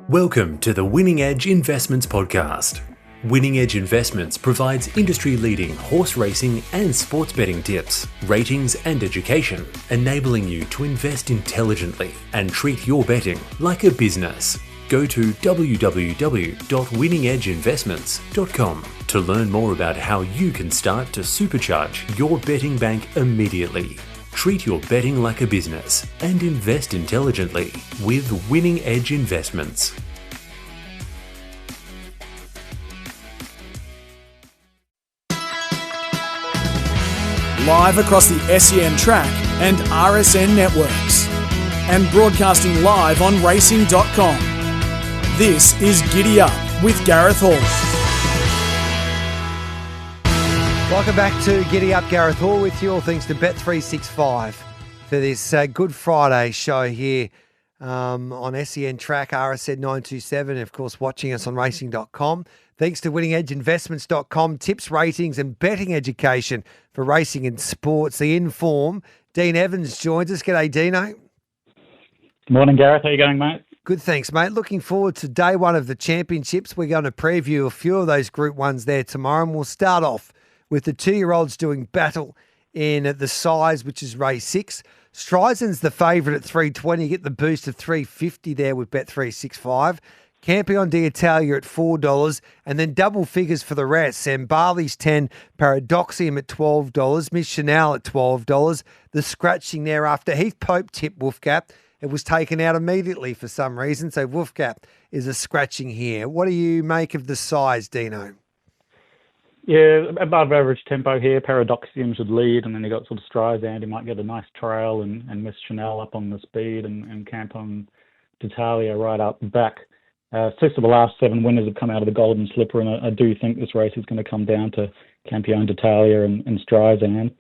Welcome to the Winning Edge Investments Podcast. Winning Edge Investments provides industry-leading horse racing and sports betting tips, ratings and education, enabling you to invest intelligently and treat your betting like a business. Go to www.winningedgeinvestments.com to learn more about how you can start to supercharge your betting bank immediately. Treat your betting like a business and invest intelligently with Winning Edge Investments. Live across the SEN track and RSN networks, and broadcasting live on racing.com. This is Giddy Up with Gareth Hall. Welcome back to Giddy Up, Gareth Hall with you, all thanks to Bet365 for this Good Friday show here on SEN Track, RSN 927, and of course watching us on racing.com. Thanks to winningedgeinvestments.com, tips, ratings and betting education for racing and sports. The Inform, Dean Evans joins us. G'day, Dino. Good morning, Gareth. How you going, mate? Good, thanks, mate. Looking forward to day one of the championships. We're going to preview a few of those Group 1s there tomorrow, and we'll start off with the 2-year-olds doing battle in the size, which is race 6. Stryzen's the favourite at 320. You get the boost of 350 there with Bet365. Campion d'Italia at $4, and then double figures for the rest. Sam Barley's 10, Paradoxium at $12, Miss Chanel at $12. The scratching there after Heath Pope tipped Wolfgap. It was taken out immediately for some reason, so Wolfgap is a scratching here. What do you make of the size, Dino? Yeah, above average tempo here. Paradoxium should lead, and then you got sort of Streisand, he might get a nice trail, and Miss Chanel up on the speed, and Campion d'Italia right up the back. 6 of the last 7 winners have come out of the Golden Slipper, and I do think this race is going to come down to Campion d'Italia and Streisand.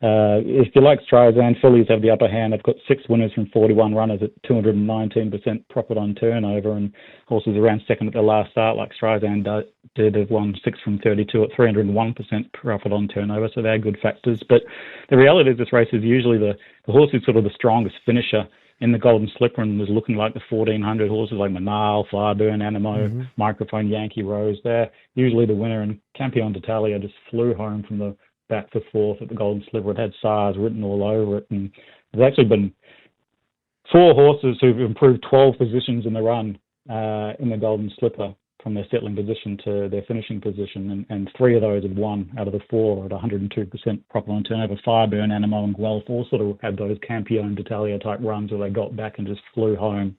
If you like Streisand, fillies have the upper hand. They've got 6 winners from 41 runners at 219% profit on turnover, and horses around second at their last start, like Streisand did, have won 6 from 32 at 301% profit on turnover, so they're good factors. But the reality is this race is usually the horse who's sort of the strongest finisher in the Golden Slipper, and was looking like the 1,400 horses like Manal, Fireburn, Animo, Microphone, Yankee Rose. They're usually the winner, and Campion d'Italia just flew home from the back to fourth at the Golden Slipper. It had SARS written all over it, and there's actually been 4 horses who've improved 12 positions in the run in the Golden Slipper from their settling position to their finishing position, and 3 of those have won out of the 4 at 102% profit on turnover. Fireburn, Animo and Guelph all sort of had those Campion d'Italia type runs where they got back and just flew home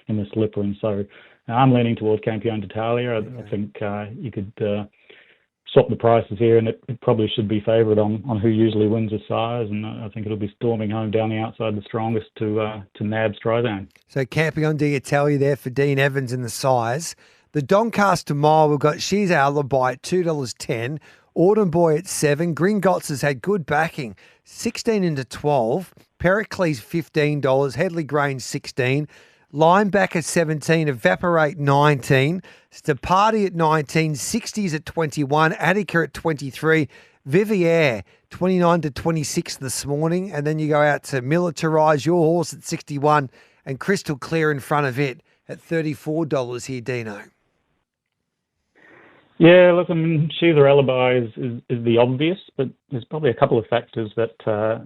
in the Slipper, and so I'm leaning towards Campion d'Italia. I think you could swap the prices here, and it probably should be favoured on who usually wins the size, and I think it'll be storming home down the outside the strongest to nab Streisand. So Campion d'Italia there for Dean Evans in the size. The Doncaster Mile, we've got She's Alibi at $2.10, Autumn Boy at $7, Gringotts has had good backing, 16 into 12, Pericles $15, Headley Grange $16, Lineback at 17, Evaporate 19, Stapati at 19, 60s at 21, Attica at 23, Vivier 29 to 26 this morning, and then you go out to Militarise Your Horse at 61 and Crystal Clear in front of it at $34 here, Dino. Yeah, look, I mean, She's Alibi is the obvious, but there's probably a couple of factors that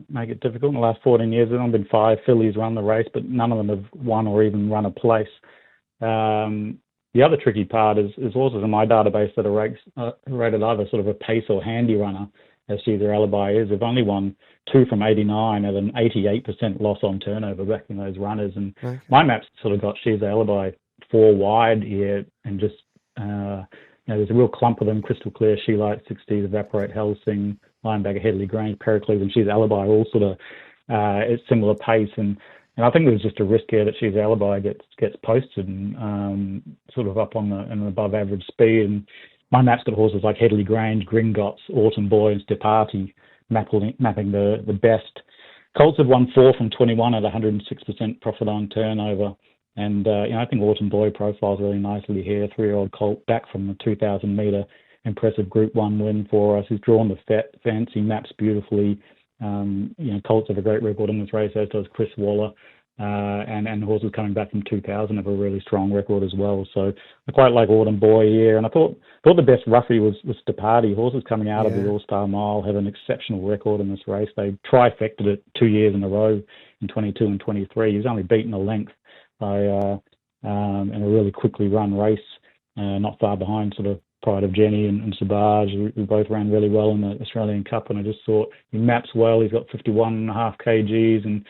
make it difficult. In the last 14 years, there have been 5 fillies run the race, but none of them have won or even run a place. The other tricky part is horses in my database that are rated either sort of a pace or handy runner, as She's Alibi is. They've only won 2 from 89 at an 88% loss on turnover backing those runners. And my map's sort of got She's Alibi 4 wide here, and just there's a real clump of them. Crystal Clear, She Light, 60s, Evaporate, Helsing, Linebacker, Headley Grange, Pericles, and She's Alibi all sort of at similar pace. And I think there's just a risk here that She's Alibi gets posted and sort of up on an above average speed. And my map's got horses like Headley Grange, Gringotts, Autumn Boy, and Stapati mapping the best. Colts have won 4 from 21 at 106% profit on turnover. And, I think Autumn Boy profiles really nicely here. 3-year-old colt back from the 2,000-metre impressive Group 1 win for us. He's drawn the fence. He maps beautifully. Colts have a great record in this race, as does Chris Waller. and horses coming back from 2000 have a really strong record as well. So I quite like Autumn Boy here, and I thought the best roughie was Steparty. Horses coming out of the All-Star Mile have an exceptional record in this race. They trifected it 2 years in a row in 22 and 23. He was only beaten a length by in a really quickly run race, not far behind sort of Pride of Jenny and Sabaj, who both ran really well in the Australian Cup. And I just thought he maps well. He's got 51.5 kgs, and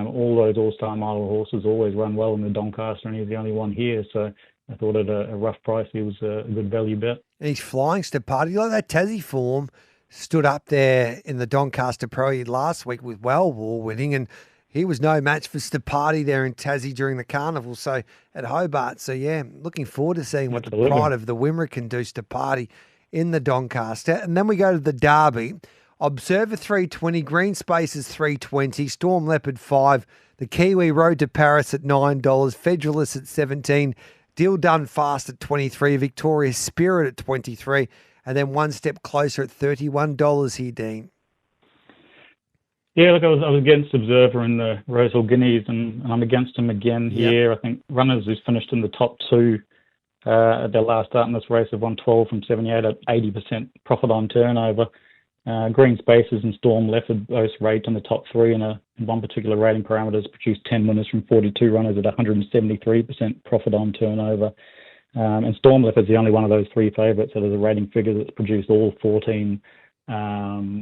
all those All-Star Mile horses always run well in the Doncaster, and he's the only one here. So I thought at a rough price he was a good value bet. And he's flying Steparty. Like that Tassie form stood up there in the Doncaster Pro last week with Warwoven winning, and he was no match for Steparty there in Tassie during the carnival, so at Hobart. So, yeah, looking forward to seeing what the Pride of the Wimmera can do, Steparty, in the Doncaster. And then we go to the Derby. Observer 320, Green Spaces 320, Storm Leopard 5, the Kiwi Road to Paris at $9, Federalist at 17, Deal Done Fast at 23, Victoria Spirit at 23, and then one step closer at $31 here, Dean. Yeah, look, I was against Observer in the Rosal Guineas, and I'm against him again here. I think runners who's finished in the top two at their last start in this race have won 12 from 78 at 80% profit on turnover. Green Spaces and Storm Leopard both rate in the top three in one particular rating parameter has produced 10 winners from 42 runners at 173% profit on turnover. And Storm Leopard's the only one of those three favourites that has a rating figure that's produced all 14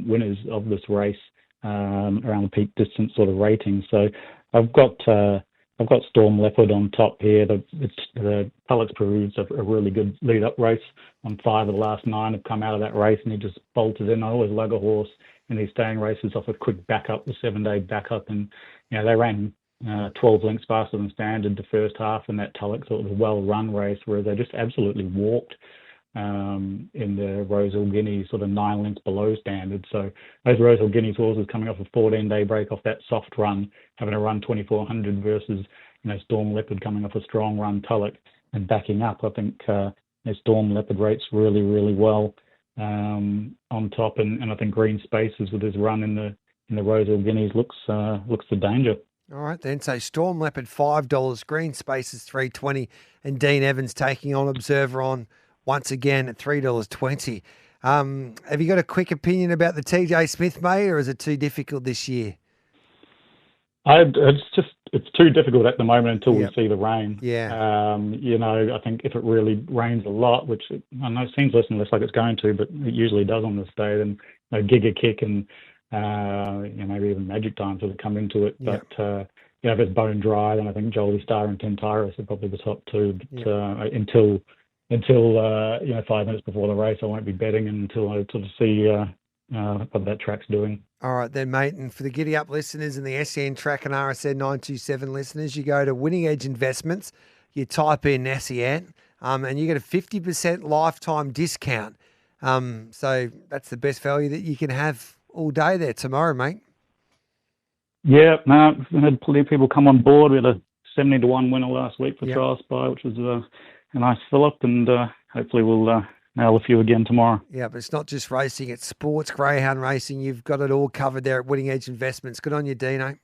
winners of this race. Around the peak distance sort of rating. So I've got Storm Leopard on top here. The Pullets proves a really good lead-up race. On 5 of the last 9 have come out of that race, and he just bolted in. I always lug a horse in these staying races off a quick backup, the 7-day backup, and they ran 12 lengths faster than standard the first half in that Tulloch. So it was a well-run race where they just absolutely walked in the Rosal Guineas, sort of 9 lengths below standard. So those Rosal Guineas horses coming off a 14-day break off that soft run, having a run 2400 versus Storm Leopard coming off a strong run Tulloch and backing up. I think Storm Leopard rates really, really well on top, and I think Green Spaces with his run in the Rosal Guineas looks the danger. All right, then. So Storm Leopard $5, Green Spaces $3.20, and Dean Evans taking on Observer on once again at $3.20. Have you got a quick opinion about the TJ Smith, mate, or is it too difficult this year? It's too difficult at the moment until we see the rain. Yeah. I think if it really rains a lot, which I know seems less and less like it's going to, but it usually does on this day, then Giga Kick and maybe even Magic Time sort of come into it. But if it's bone dry, then I think Jolie Star and Tentaris are probably the top two. But until 5 minutes before the race, I won't be betting until I sort of see what that track's doing. All right then, mate. And for the Giddy Up listeners and the SEN Track and RSN 927 listeners, you go to Winning Edge Investments, you type in SEN, and you get a 50% lifetime discount. So that's the best value that you can have all day there tomorrow, mate. Yeah, no, we've had plenty of people come on board. We had a 70-1 winner last week for Trial Spy, which was a nice fill-up, and hopefully we'll nail a few again tomorrow. Yeah, but it's not just racing, it's sports, greyhound racing. You've got it all covered there at Winning Edge Investments. Good on you, Dino.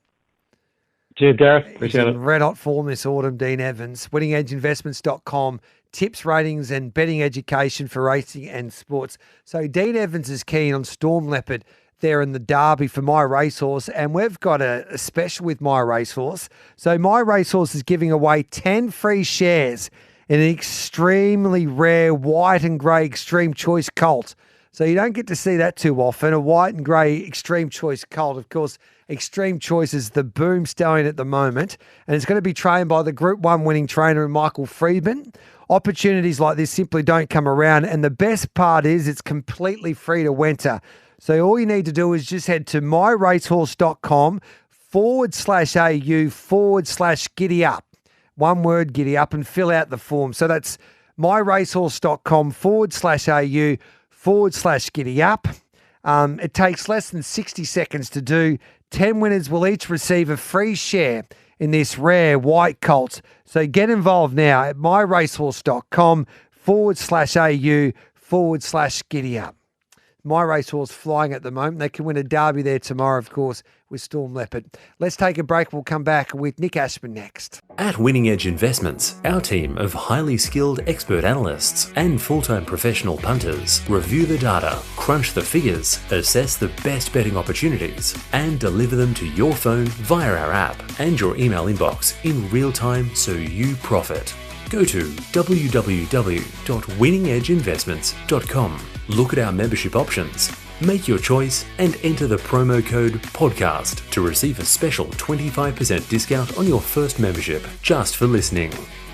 Cheers, Gareth. Appreciate it. Red hot form this autumn, Dean Evans. winningedgeinvestments.com. Tips, ratings and betting education for racing and sports. So Dean Evans is keen on Storm Leopard there in the Derby for My Racehorse, and we've got a special with My Racehorse. So My Racehorse is giving away 10 free shares in an extremely rare white and grey Extreme Choice colt. So you don't get to see that too often, a white and grey Extreme Choice colt. Of course, Extreme Choice is the boom stallion at the moment, and it's going to be trained by the Group 1 winning trainer, Michael Friedman. Opportunities like this simply don't come around, and the best part is it's completely free to enter. So all you need to do is just head to myracehorse.com/au/giddy up. One word, Giddy Up, and fill out the form. So that's myracehorse.com/au/giddy up. It takes less than 60 seconds to do. 10 winners will each receive a free share in this rare white colt. So get involved now at myracehorse.com/au/giddy up. My Racehorse flying at the moment. They can win a derby there tomorrow, of course, with Storm Leopard. Let's take a break. We'll come back with Nick Ashman next. At Winning Edge Investments, our team of highly skilled expert analysts and full-time professional punters review the data, crunch the figures, assess the best betting opportunities, and deliver them to your phone via our app and your email inbox in real time so you profit. Go to www.winningedgeinvestments.com. Look at our membership options, make your choice, and enter the promo code PODCAST to receive a special 25% discount on your first membership just for listening.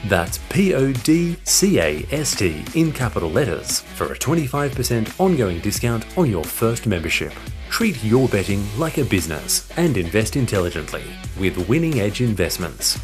That's PODCAST in capital letters for a 25% ongoing discount on your first membership. Treat your betting like a business and invest intelligently with Winning Edge Investments.